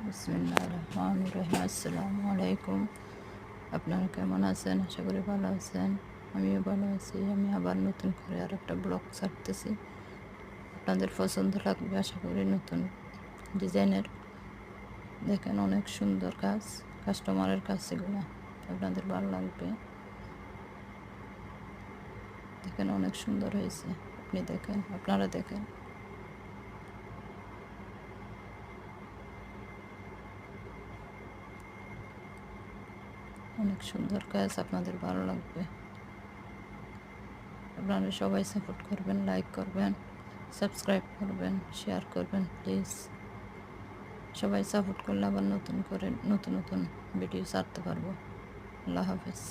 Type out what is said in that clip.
বিসমিল্লাহির রহমানির রহিম। আসসালামু আলাইকুম। আপনারা কেমন আছেন? আশা করি ভালো আছেন। আমিও ভালো আছি। আমি আবার নতুন করে আরেকটা ব্লগ ছাড়তেছি। আপনাদের পছন্দ লাগবে আশা করি। নতুন ডিজাইনের দেখেন, অনেক সুন্দর কাজ, কাস্টমারের কাজ এগুলো আপনাদের ভালো লাগবে। দেখেন অনেক সুন্দর হয়েছে। আপনি দেখেন, আপনারা দেখেন। অনেক সুন্দর কাজ, আপনাদের ভালো লাগবে। আপনারা সবাই সাপোর্ট করবেন, লাইক করবেন, সাবস্ক্রাইব করবেন, শেয়ার করবেন প্লিজ। সবাই সাপোর্ট করলে আবার নতুন করে নতুন ভিডিও ছাড়তে পারবো। আল্লাহ হাফেজ।